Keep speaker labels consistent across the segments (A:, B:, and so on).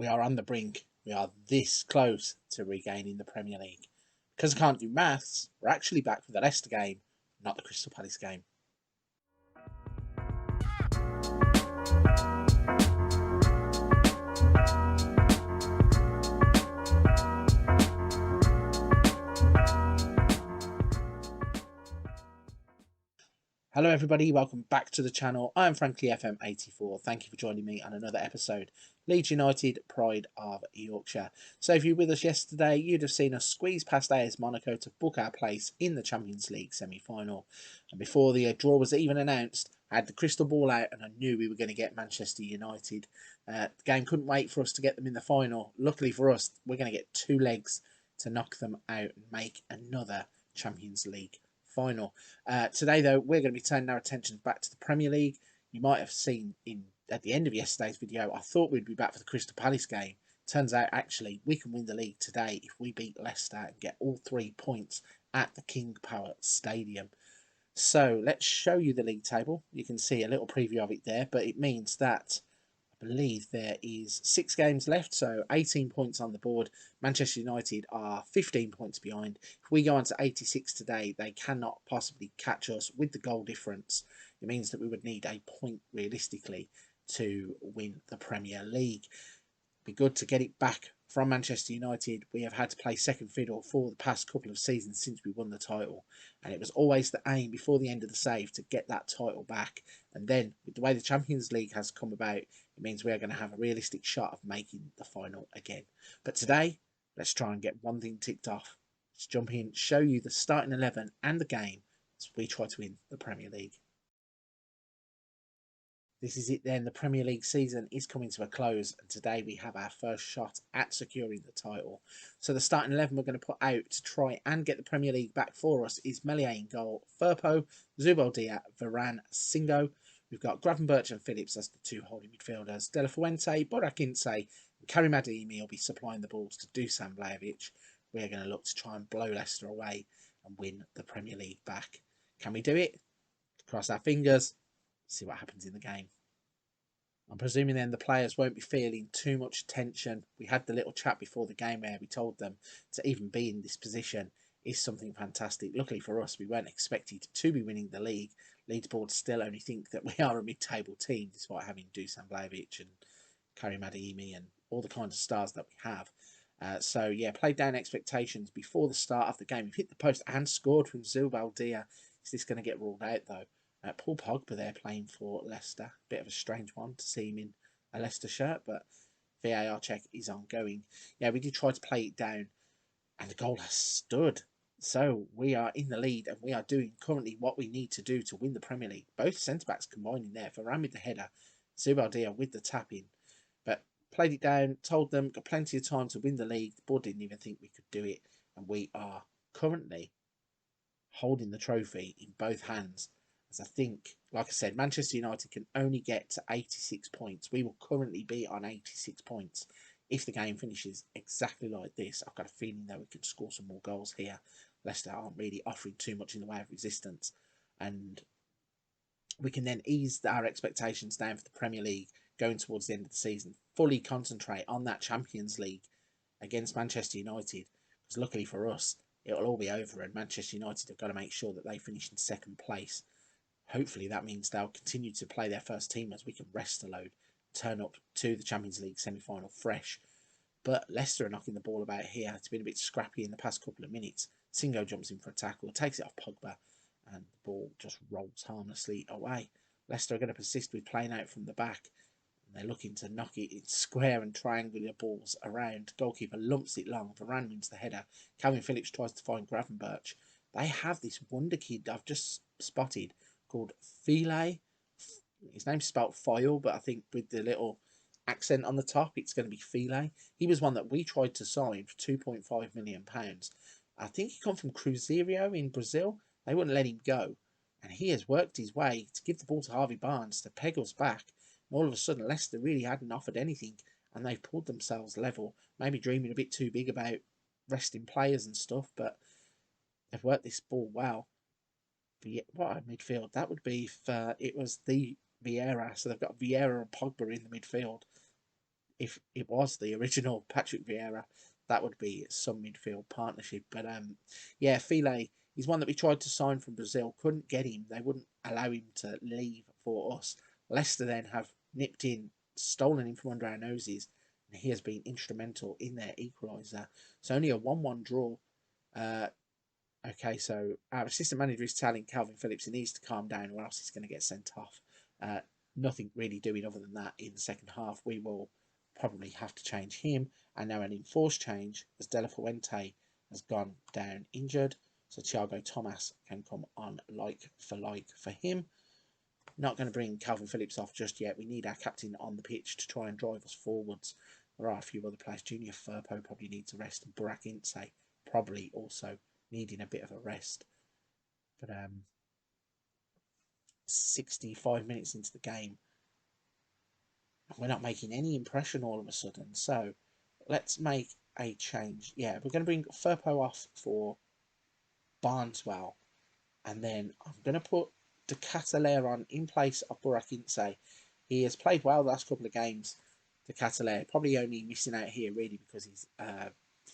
A: We are on the brink. We are this close to regaining the Premier League. Because I can't do maths, we're actually back for the Leicester game, not the Crystal Palace game. Hello everybody, welcome back to the channel. I'm Lufc Fm22. Thank you for joining me on another episode. Leeds United, pride of Yorkshire. So if you were with us yesterday, you'd have seen us squeeze past AS Monaco to book our place in the Champions League semi-final. And before the draw was even announced, I had the crystal ball out and I knew we were going to get Manchester United. The game couldn't wait for us to get them in the final. Luckily for us, we're going to get two legs to knock them out and make another Champions League final. Today, though, we're going to be turning our attention back to the Premier League. You might have seen at the end of yesterday's video, I thought we'd be back for the Crystal Palace game. Turns out, actually, we can win the league today if we beat Leicester and get all 3 points at the King Power Stadium. So let's show you the league table. You can see a little preview of it there, but it means that I believe there is 6 games left, so 18 points on the board. Manchester United are 15 points behind. If we go on to 86 today, they cannot possibly catch us with the goal difference. It means that we would need a point realistically to win the Premier League. It'd be good to get it back from Manchester United. We have had to play second fiddle for the past couple of seasons since we won the title, and it was always the aim before the end of the save to get that title back. And then with the way the Champions League has come about, it means we are going to have a realistic shot of making the final again. But today, let's try and get one thing ticked off. Let's jump in, show you the starting 11 and the game as we try to win the Premier League. This is it then, the Premier League season is coming to a close, and today we have our first shot at securing the title. So the starting 11 we're going to put out to try and get the Premier League back for us is Meslier in goal, Firpo, Zubeldia, Varane, Singo. We've got Gravenberch and Phillips as the 2 holding midfielders. De La Fuente, Borakinse and Karim Adeyemi will be supplying the balls to Dusan Vlahovic. We are going to look to try and blow Leicester away and win the Premier League back. Can we do it? Cross our fingers. See what happens in the game. I'm presuming then the players won't be feeling too much tension. We had the little chat before the game where we told them to even be in this position is something fantastic. Luckily for us, we weren't expected to be winning the league. Leeds board still only think that we are a mid-table team, despite having Dusan Vlahovic and Karim Adeyemi and all the kinds of stars that we have. So yeah, played down expectations before the start of the game. We've hit the post and scored from Zubeldia. Is this going to get ruled out though? Paul Pogba there playing for Leicester. Bit of a strange one to see him in a Leicester shirt, but VAR check is ongoing. Yeah, we did try to play it down, and the goal has stood. So we are in the lead, and we are doing currently what we need to do to win the Premier League. Both centre-backs combining there. Varane with the header, Zubeldia with the tap-in. But played it down, told them, got plenty of time to win the league. The board didn't even think we could do it, and we are currently holding the trophy in both hands. As I think, like I said, Manchester United can only get to 86 points. We will currently be on 86 points. If the game finishes exactly like this, I've got a feeling that we can score some more goals here. Leicester aren't really offering too much in the way of resistance. And we can then ease our expectations down for the Premier League going towards the end of the season. Fully concentrate on that Champions League against Manchester United. Because luckily for us, it'll all be over and Manchester United have got to make sure that they finish in second place. Hopefully that means they'll continue to play their first team as we can rest a load, turn up to the Champions League semi-final fresh. But Leicester are knocking the ball about here. It's been a bit scrappy in the past couple of minutes. Singo jumps in for a tackle, takes it off Pogba, and the ball just rolls harmlessly away. Leicester are going to persist with playing out from the back. And they're looking to knock it in square and triangular balls around. Goalkeeper lumps it long. Varane wins the header. Calvin Phillips tries to find Gravenberch. They have this wonder kid I've just spotted called File. His name's spelt File, but I think with the little accent on the top, it's going to be File. He was one that we tried to sign for £2.5 million. I think he come from Cruzeiro in Brazil. They wouldn't let him go. And he has worked his way to give the ball to Harvey Barnes to peg us back. And all of a sudden, Leicester really hadn't offered anything, and they've pulled themselves level. Maybe dreaming a bit too big about resting players and stuff, but they've worked this ball well. What a midfield that would be if it was the Vieira. So they've got Vieira and Pogba in the midfield. if it was the original Patrick Vieira, that would be some midfield partnership. But yeah, File, he's one that we tried to sign from Brazil, couldn't get him. They wouldn't allow him to leave for us. Leicester then have nipped in, stolen him from under our noses, and he has been instrumental in their equaliser. So only a 1-1 draw. Okay, so our assistant manager is telling Calvin Phillips he needs to calm down or else he's going to get sent off. Nothing really doing other than that in the second half. We will probably have to change him. And now an enforced change as De La Fuente has gone down injured. So Thiago Thomas can come on like for him. Not going to bring Calvin Phillips off just yet. We need our captain on the pitch to try and drive us forwards. There are a few other players. Junior Firpo probably needs a rest. And Burak Ince probably also needing a bit of a rest. But 65 minutes into the game, we're not making any impression all of a sudden. So let's make a change. Yeah, we're going to bring Firpo off for Barneswell. And then I'm going to put De Ketelaere on in place of Burak Ince. He has played well the last couple of games. De Ketelaere probably only missing out here really because his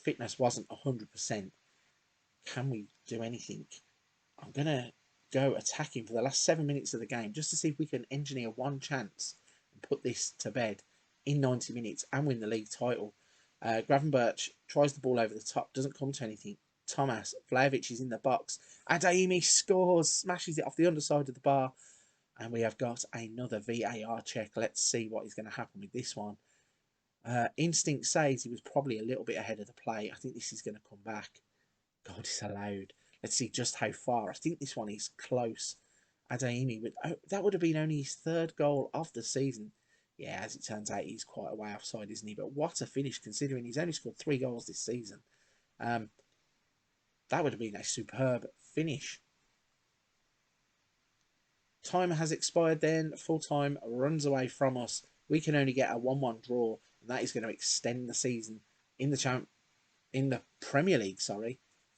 A: fitness wasn't 100%. Can we do anything? I'm going to go attacking for the last 7 minutes of the game just to see if we can engineer one chance and put this to bed in 90 minutes and win the league title. Gravenberch tries the ball over the top, doesn't come to anything. Thomas, Vlahovic is in the box. Adeyemi scores, smashes it off the underside of the bar. And we have got another VAR check. Let's see what is going to happen with this one. Instinct says he was probably a little bit ahead of the play. I think this is going to come back. God, it's allowed. Let's see just how far. I think this one is close. Adeyemi, that would have been only his third goal of the season. Yeah, as it turns out, he's quite a way offside, isn't he? But what a finish, considering he's only scored 3 goals this season. That would have been a superb finish. Time has expired then. Full time runs away from us. We can only get a 1-1 draw, and that is going to extend the season in the Premier League,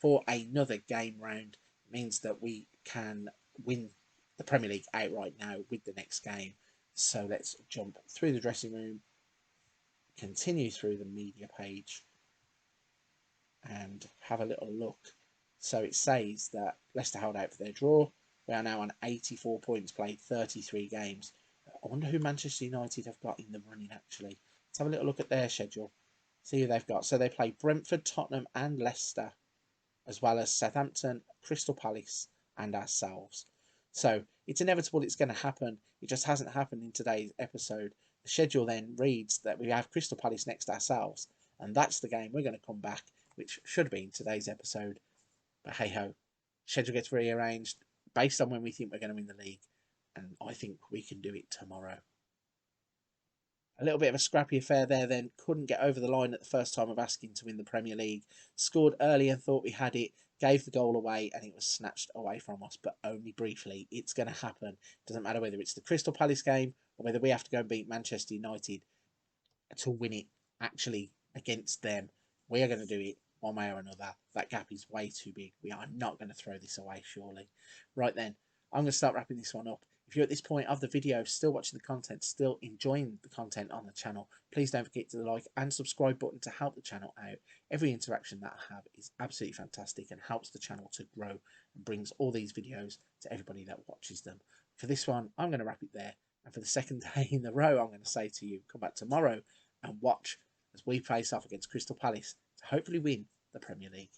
A: for another game round. It means that we can win the Premier League outright now with the next game. So let's jump through the dressing room, continue through the media page, and have a little look. So it says that Leicester held out for their draw. We are now on 84 points, played 33 games. I wonder who Manchester United have got in the running, actually. Let's have a little look at their schedule. See who they've got. So they play Brentford, Tottenham and Leicester, as well as Southampton, Crystal Palace and ourselves. So it's inevitable it's going to happen. It just hasn't happened in today's episode. The schedule then reads that we have Crystal Palace next to ourselves, and that's the game we're going to come back, which should be in today's episode. But hey-ho, schedule gets rearranged based on when we think we're going to win the league, and I think we can do it tomorrow. A little bit of a scrappy affair there then. Couldn't get over the line at the first time of asking to win the Premier League. Scored early and thought we had it. Gave the goal away and it was snatched away from us, but only briefly. It's going to happen. Doesn't matter whether it's the Crystal Palace game or whether we have to go and beat Manchester United to win it actually against them. We are going to do it one way or another. That gap is way too big. We are not going to throw this away, surely. Right then, I'm going to start wrapping this one up. If you're at this point of the video, still watching the content, still enjoying the content on the channel, please don't forget to like and subscribe button to help the channel out. Every interaction that I have is absolutely fantastic and helps the channel to grow and brings all these videos to everybody that watches them. For this one, I'm going to wrap it there. And for the second day in a row, I'm going to say to you, come back tomorrow and watch as we face off against Crystal Palace to hopefully win the Premier League.